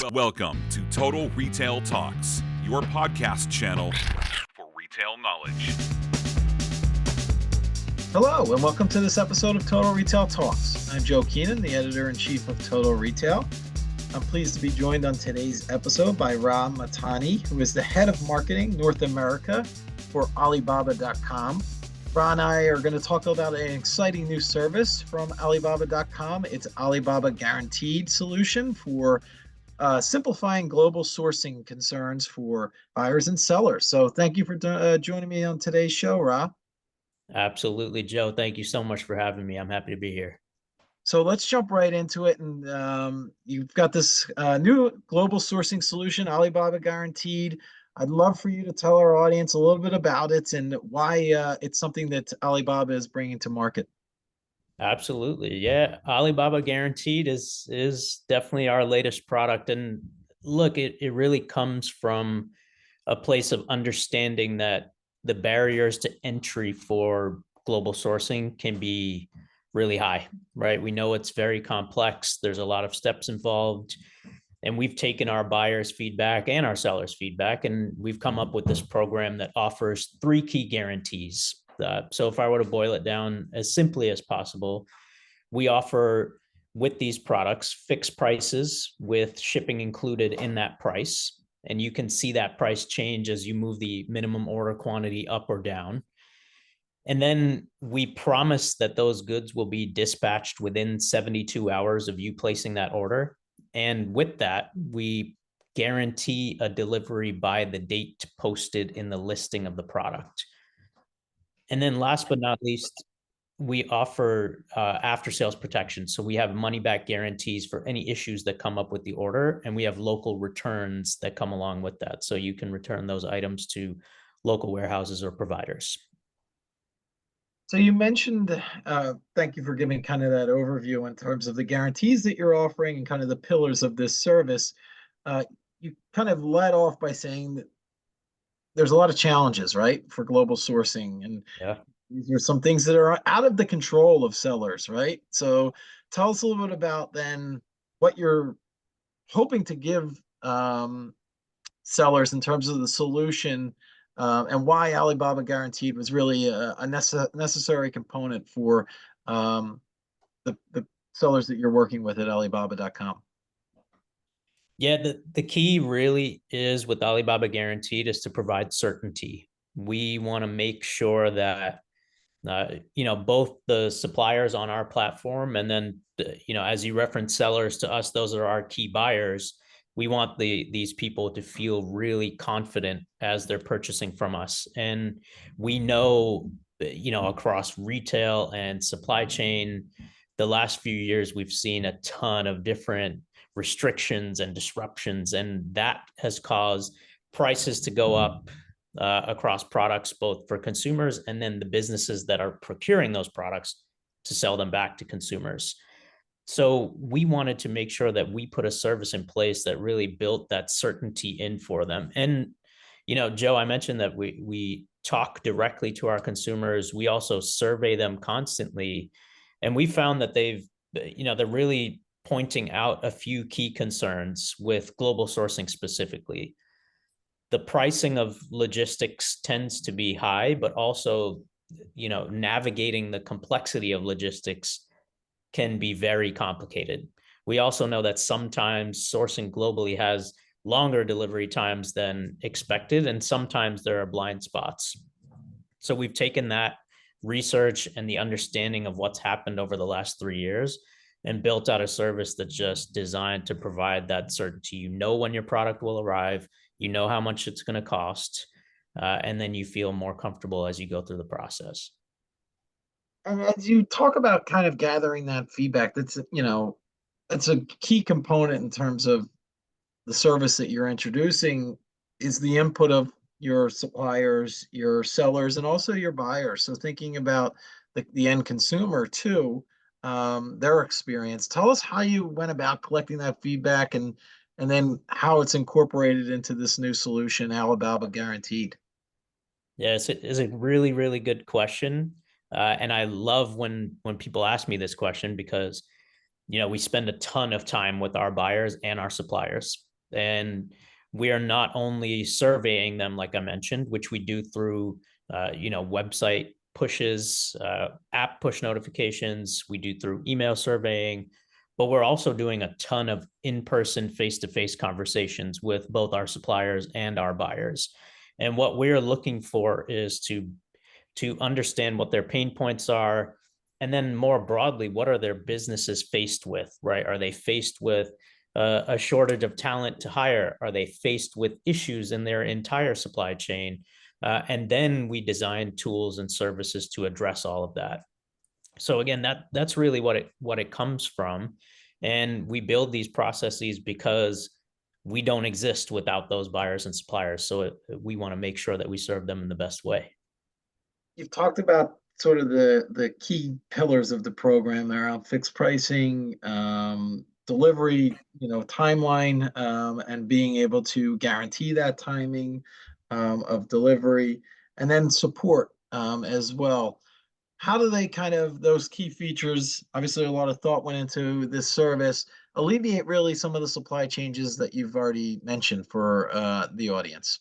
Welcome to Total Retail Talks, your podcast channel for retail knowledge. Hello, and welcome to this episode of Total Retail Talks. I'm Joe Keenan, the editor-in-chief of Total Retail. I'm pleased to be joined on today's episode by Rah Mahtani, who is the head of marketing North America for Alibaba.com. Rah and I are going to talk about an exciting new service from Alibaba.com. It's Alibaba Guaranteed solution for simplifying global sourcing concerns for buyers and sellers. So thank you for joining me on today's show, Rah. Absolutely, Joe. Thank you so much for having me. I'm happy to be here. So let's jump right into it. And you've got this new global sourcing solution, Alibaba Guaranteed. I'd love for you to tell our audience a little bit about it and why it's something that Alibaba is bringing to market. Absolutely. Yeah. Alibaba Guaranteed is definitely our latest product. And look, it really comes from a place of understanding that the barriers to entry for global sourcing can be really high, right? We know it's very complex. There's a lot of steps involved. And we've taken our buyers' feedback and our sellers' feedback, and we've come up with this program that offers 3 key guarantees. So if I were to boil it down as simply as possible, we offer with these products fixed prices with shipping included in that price. And you can see that price change as you move the minimum order quantity up or down. And then we promise that those goods will be dispatched within 72 hours of you placing that order. And with that, we guarantee a delivery by the date posted in the listing of the product. And then last but not least, we offer after sales protection. So we have money back guarantees for any issues that come up with the order. And we have local returns that come along with that. So you can return those items to local warehouses or providers. So you mentioned, thank you for giving kind of that overview in terms of the guarantees that you're offering and kind of the pillars of this service. You kind of led off by saying that there's a lot of challenges, right, for global sourcing. And these are some things that are out of the control of sellers, right? So tell us a little bit about then what you're hoping to give sellers in terms of the solution and why Alibaba Guaranteed was really a necessary component for the sellers that you're working with at Alibaba.com. Yeah, the key really is with Alibaba Guaranteed is to provide certainty. We want to make sure that, both the suppliers on our platform and then, as you reference sellers to us, those are our key buyers. We want these people to feel really confident as they're purchasing from us. And we know, across retail and supply chain, the last few years, we've seen a ton of different restrictions and disruptions, and that has caused prices to go up across products, both for consumers and then the businesses that are procuring those products to sell them back to consumers. So we wanted to make sure that we put a service in place that really built that certainty in for them. And, Joe, I mentioned that we talk directly to our consumers. We also survey them constantly. And we found that they're really pointing out a few key concerns with global sourcing specifically. The pricing of logistics tends to be high, but also, navigating the complexity of logistics can be very complicated. We also know that sometimes sourcing globally has longer delivery times than expected, and sometimes there are blind spots. So we've taken that research and the understanding of what's happened over the last 3 years and built out a service that's just designed to provide that certainty. When your product will arrive, how much it's going to cost, and then you feel more comfortable as you go through the process. And as you talk about kind of gathering that feedback, that's a key component in terms of the service that you're introducing is the input of your suppliers, your sellers, and also your buyers. So thinking about the end consumer too, their experience. Tell us how you went about collecting that feedback and then how it's incorporated into this new solution, Alibaba Guaranteed. Yeah, it's a really, really good question. And I love when people ask me this question because, we spend a ton of time with our buyers and our suppliers. And we are not only surveying them, like I mentioned, which we do through, website pushes, app push notifications, we do through email surveying, but we're also doing a ton of in-person, face-to-face conversations with both our suppliers and our buyers. And what we're looking for is to understand what their pain points are, and then more broadly, what are their businesses faced with, right? Are they faced with a shortage of talent to hire? Are they faced with issues in their entire supply chain? And then we design tools and services to address all of that. So again, that's really what it comes from. And we build these processes because we don't exist without those buyers and suppliers. So we want to make sure that we serve them in the best way. You've talked about sort of the key pillars of the program around fixed pricing, delivery, timeline, and being able to guarantee that timing of delivery, and then support as well. How do they kind of, those key features, obviously a lot of thought went into this service, alleviate really some of the supply changes that you've already mentioned for the audience?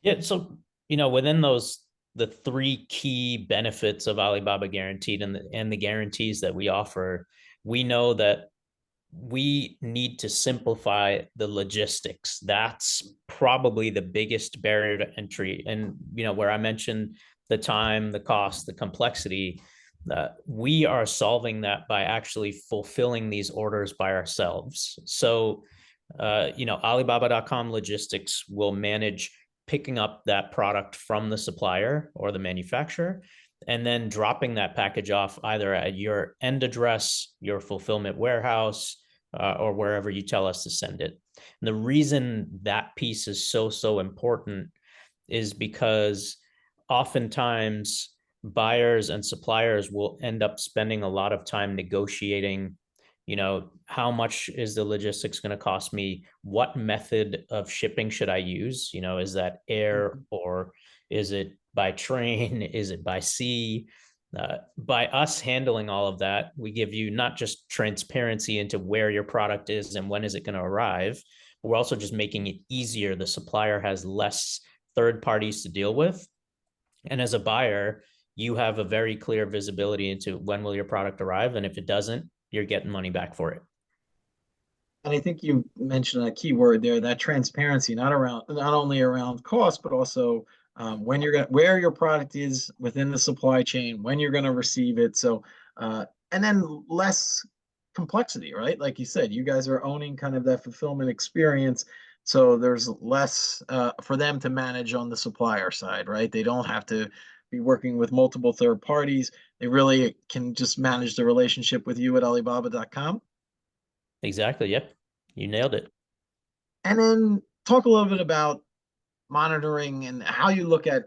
Yeah, so within those, the three key benefits of Alibaba Guaranteed and the guarantees that we offer, we know that we need to simplify the logistics. That's probably the biggest barrier to entry. And where I mentioned the time, the cost, the complexity, we are solving that by actually fulfilling these orders by ourselves. So, Alibaba.com logistics will manage picking up that product from the supplier or the manufacturer, and then dropping that package off either at your end address, your fulfillment warehouse, or wherever you tell us to send it. And the reason that piece is so important is because oftentimes buyers and suppliers will end up spending a lot of time negotiating, how much is the logistics going to cost me? What method of shipping should I use? Is that air, or is it by train? Is it by sea? By us handling all of that, we give you not just transparency into where your product is and when is it going to arrive, but we're also just making it easier. The supplier has less third parties to deal with. And as a buyer, you have a very clear visibility into when will your product arrive. And if it doesn't, you're getting money back for it. And I think you mentioned a key word there, that transparency, not only around cost, but also when you're where your product is within the supply chain, when you're going to receive it. So, and then less complexity, right? Like you said, you guys are owning kind of that fulfillment experience. So there's less for them to manage on the supplier side, right? They don't have to be working with multiple third parties. They really can just manage the relationship with you at Alibaba.com. Exactly. Yep. You nailed it. And then talk a little bit about monitoring and how you look at,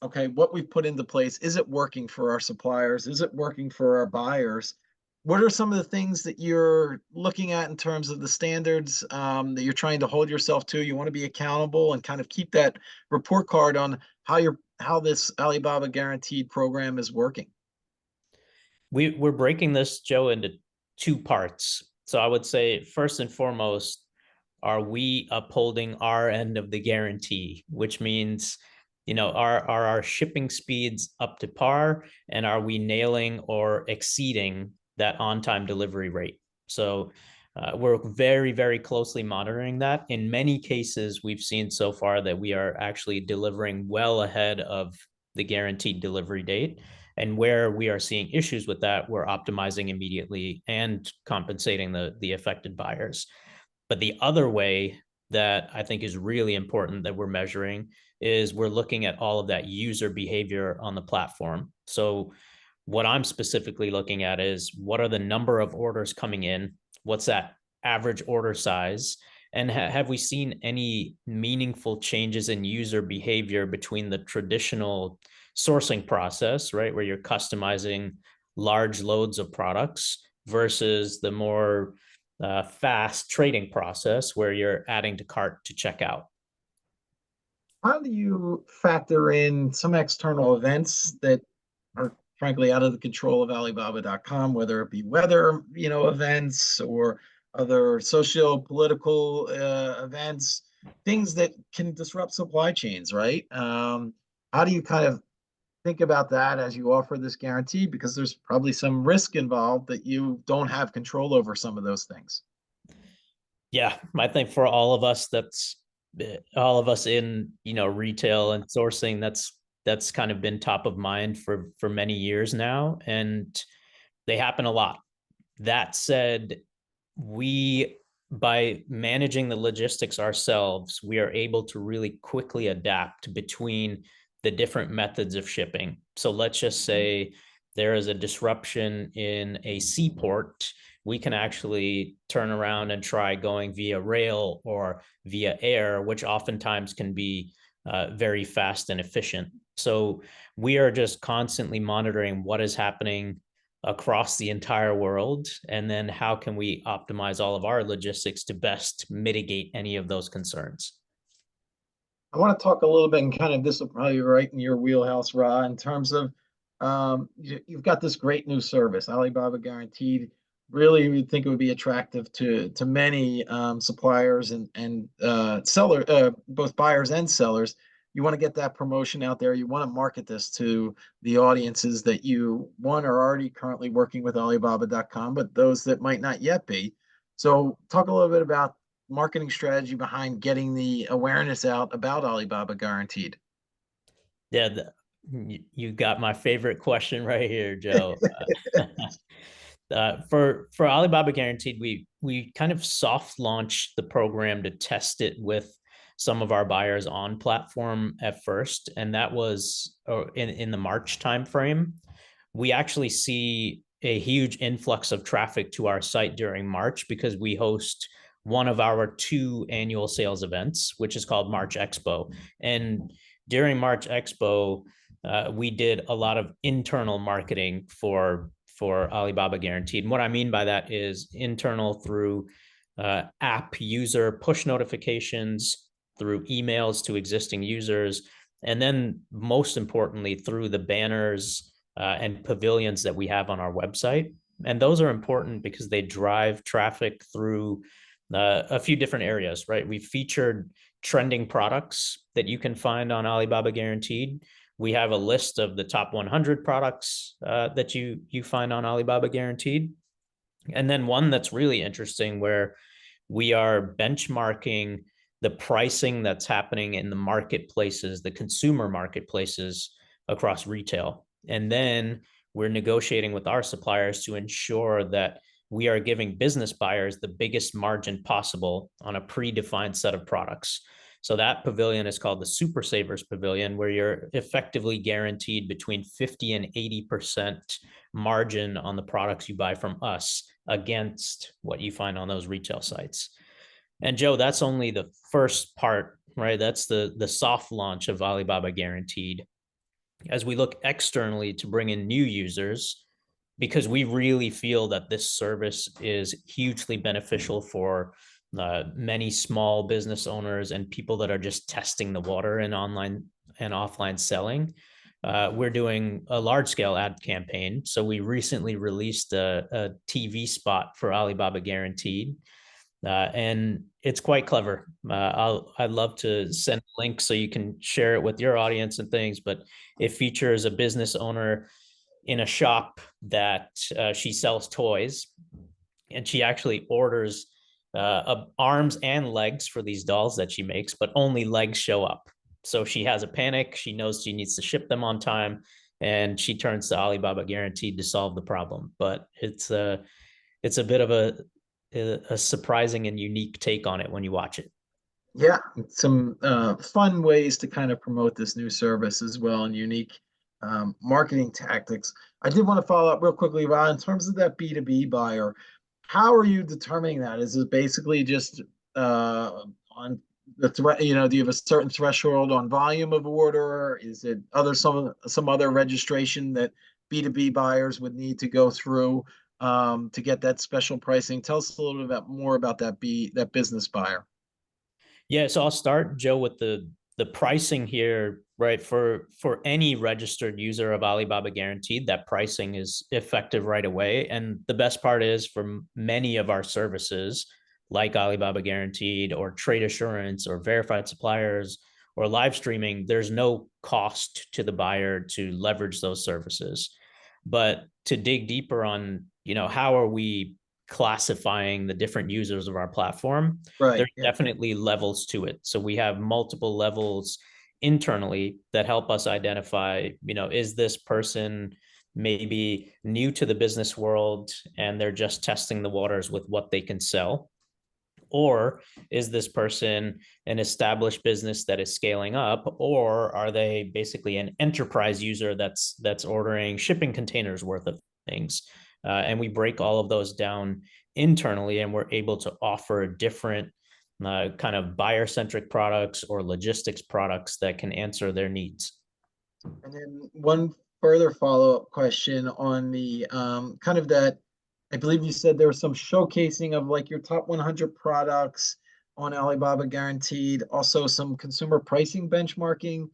okay, what we've put into place. Is it working for our suppliers? Is it working for our buyers? What are some of the things that you're looking at in terms of the standards that you're trying to hold yourself to? You want to be accountable and kind of keep that report card on how this Alibaba Guaranteed program is working. We're breaking this, Joe, into two parts. So I would say first and foremost, are we upholding our end of the guarantee, which means, are our shipping speeds up to par, and are we nailing or exceeding that on-time delivery rate? So we're very, very closely monitoring that. In many cases, we've seen so far that we are actually delivering well ahead of the guaranteed delivery date. And where we are seeing issues with that, we're optimizing immediately and compensating the affected buyers. But the other way that I think is really important that we're measuring is we're looking at all of that user behavior on the platform. So what I'm specifically looking at is what are the number of orders coming in? What's that average order size? And have we seen any meaningful changes in user behavior between the traditional sourcing process, right, where you're customizing large loads of products, versus the more fast trading process where you're adding to cart to check out? How do you factor in some external events that are frankly out of the control of Alibaba.com, whether it be weather, events, or other social, political events, things that can disrupt supply chains, right? How do you kind of think about that as you offer this guarantee? Because there's probably some risk involved that you don't have control over some of those things. Yeah, I think for all of us, all of us in retail and sourcing, that's kind of been top of mind for many years now, and they happen a lot. That said, we by managing the logistics ourselves, we are able to really quickly adapt between the different methods of shipping. So let's just say there is a disruption in a seaport, we can actually turn around and try going via rail or via air, which oftentimes can be very fast and efficient. So we are just constantly monitoring what is happening across the entire world, and then how can we optimize all of our logistics to best mitigate any of those concerns. I want to talk a little bit, and kind of this will probably be right in your wheelhouse, Ra, in terms of you've got this great new service, Alibaba Guaranteed. Really, we think it would be attractive to many suppliers and seller, both buyers and sellers. You want to get that promotion out there. You want to market this to the audiences that you, one, are already currently working with Alibaba.com, but those that might not yet be. So, talk a little bit about marketing strategy behind getting the awareness out about Alibaba Guaranteed. Yeah, you got my favorite question right here, Joe. For Alibaba Guaranteed, we kind of soft launched the program to test it with some of our buyers on platform at first, and that was in the March timeframe. We actually see a huge influx of traffic to our site during March because we host one of our 2 annual sales events, which is called March Expo. And during March Expo, we did a lot of internal marketing for Alibaba Guaranteed. And what I mean by that is internal through app user push notifications, through emails to existing users, and then most importantly, through the banners and pavilions that we have on our website. And those are important because they drive traffic through a few different areas, right? We featured trending products that you can find on Alibaba Guaranteed. We have a list of the top 100 products that you find on Alibaba Guaranteed. And then one that's really interesting where we are benchmarking the pricing that's happening in the marketplaces, the consumer marketplaces across retail. And then we're negotiating with our suppliers to ensure that we are giving business buyers the biggest margin possible on a predefined set of products. So that pavilion is called the Super Savers Pavilion, where you're effectively guaranteed between 50 and 80% margin on the products you buy from us against what you find on those retail sites. And Joe, that's only the first part, right? That's the soft launch of Alibaba Guaranteed. As we look externally to bring in new users, because we really feel that this service is hugely beneficial for many small business owners and people that are just testing the water in online and offline selling. We're doing a large scale ad campaign. So we recently released a TV spot for Alibaba Guaranteed. And it's quite clever. I'd love to send a link so you can share it with your audience and things, but it features a business owner in a shop that she sells toys, and she actually orders arms and legs for these dolls that she makes, but only legs show up. So she has a panic. She knows she needs to ship them on time, and she turns to Alibaba Guaranteed to solve the problem. But it's a bit of a surprising and unique take on it when you watch it. Yeah, some fun ways to kind of promote this new service as well, and unique marketing tactics. I did want to follow up real quickly, Ron, in terms of that B2B buyer. How are you determining that? Is it basically just on the threat? You know, do you have a certain threshold on volume of order? Is it some other registration that B2B buyers would need to go through to get that special pricing? Tell us a little bit more about that business buyer. Yeah, so I'll start, Joe, with the pricing here, right, for any registered user of Alibaba Guaranteed, that pricing is effective right away. And the best part is, for many of our services like Alibaba Guaranteed or trade assurance or verified suppliers or live streaming, there's no cost to the buyer to leverage those services. But to dig deeper on, how are we classifying the different users of our platform, Right. there's Yeah. definitely levels to it. So we have multiple levels internally that help us identify, is this person maybe new to the business world and they're just testing the waters with what they can sell? Or is this person an established business that is scaling up? Or are they basically an enterprise user that's ordering shipping containers worth of things? And we break all of those down internally, and we're able to offer different kind of buyer-centric products or logistics products that can answer their needs. And then one further follow-up question on the kind of that, I believe you said there was some showcasing of like your top 100 products on Alibaba Guaranteed, also some consumer pricing benchmarking.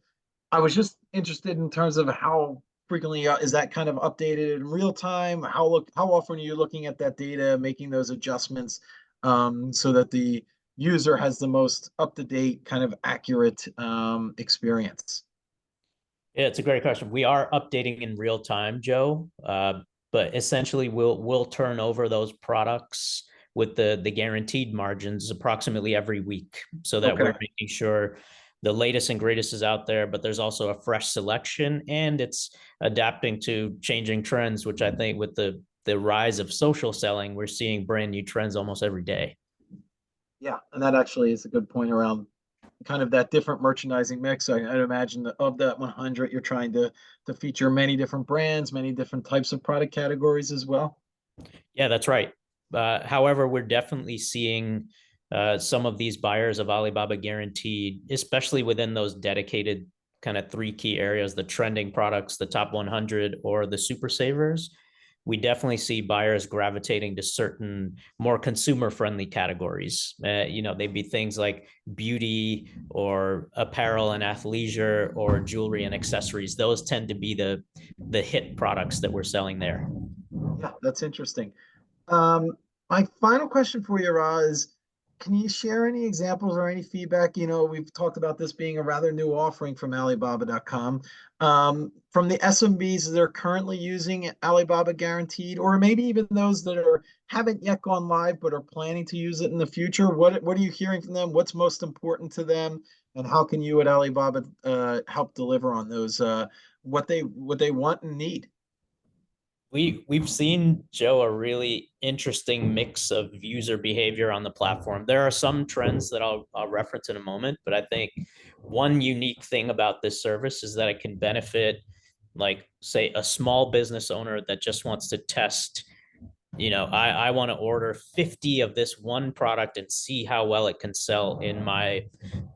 I was just interested in terms of how frequently is that kind of updated in real time? How often are you looking at that data, making those adjustments so that the user has the most up-to-date kind of accurate experience? Yeah, it's a great question. We are updating in real time, Joe. But essentially, we'll turn over those products with the guaranteed margins approximately every week, so that Okay. we're making sure the latest and greatest is out there. But there's also a fresh selection, and it's adapting to changing trends, which I think with the rise of social selling, we're seeing brand new trends almost every day. Yeah, and that actually is a good point around kind of that different merchandising mix. I'd imagine that of that 100, you're trying to feature many different brands, many different types of product categories as well. Yeah, that's right. However, we're definitely seeing some of these buyers of Alibaba Guaranteed, especially within those dedicated kind of three key areas: the trending products, the top 100, or the super savers. We definitely see buyers gravitating to certain more consumer friendly categories. They'd be things like beauty or apparel and athleisure or jewelry and accessories. Those tend to be the hit products that we're selling there. Yeah, that's interesting. Um, my final question for you, Ra, is can you share any examples or any feedback? We've talked about this being a rather new offering from Alibaba.com. From the SMBs that are currently using Alibaba Guaranteed, or maybe even those that haven't yet gone live but are planning to use it in the future. What are you hearing from them? What's most important to them, and how can you at Alibaba help deliver on those what they want and need? We've seen, Joe, a really interesting mix of user behavior on the platform. There are some trends that I'll reference in a moment, but I think one unique thing about this service is that it can benefit, like, say, a small business owner that just wants to test. I want to order 50 of this one product and see how well it can sell in my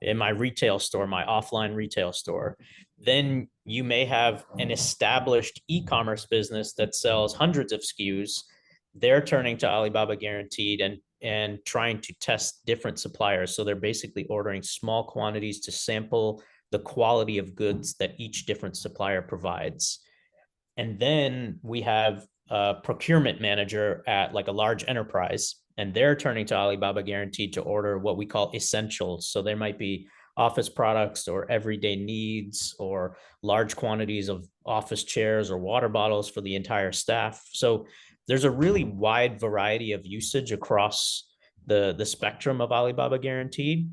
retail store, my offline retail store. Then you may have an established e-commerce business that sells hundreds of SKUs. They're turning to Alibaba Guaranteed and trying to test different suppliers. So they're basically ordering small quantities to sample the quality of goods that each different supplier provides. And then we have a procurement manager at like a large enterprise, and they're turning to Alibaba Guaranteed to order what we call essentials. So there might be office products or everyday needs or large quantities of office chairs or water bottles for the entire staff. So there's a really wide variety of usage across the spectrum of Alibaba Guaranteed.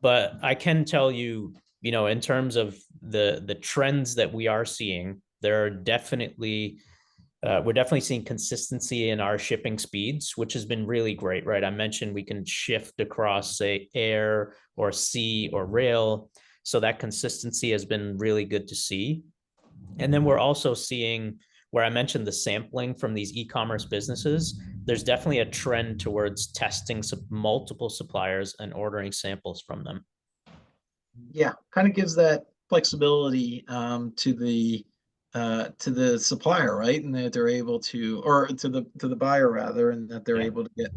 But I can tell you, in terms of the trends that we are seeing, there are definitely we're definitely seeing consistency in our shipping speeds, which has been really great, right? I mentioned we can shift across, say, air or sea or rail. So that consistency has been really good to see. And then we're also seeing, where I mentioned the sampling from these e-commerce businesses, there's definitely a trend towards testing multiple suppliers and ordering samples from them. Yeah, kind of gives that flexibility to the supplier, right? And that they're able to, or to the buyer rather, and that they're Yeah. able to get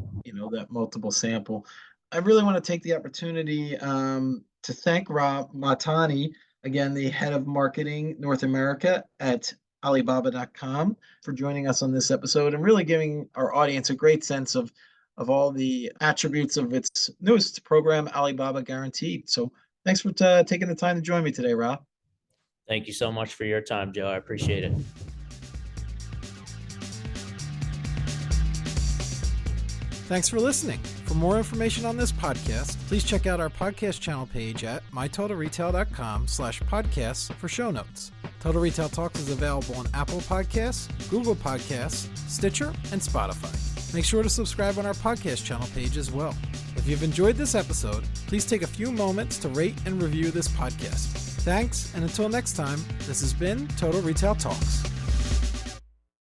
that multiple sample. I really want to take the opportunity to thank Rah Mahtani, again, the head of marketing North America at Alibaba.com, for joining us on this episode and really giving our audience a great sense of all the attributes of its newest program, Alibaba Guaranteed. So thanks for taking the time to join me today, Rah. Thank you so much for your time, Joe. I appreciate it. Thanks for listening. For more information on this podcast, please check out our podcast channel page at mytotalretail.com/podcasts for show notes. Total Retail Talks is available on Apple Podcasts, Google Podcasts, Stitcher, and Spotify. Make sure to subscribe on our podcast channel page as well. If you've enjoyed this episode, please take a few moments to rate and review this podcast. Thanks, and until next time, this has been Total Retail Talks.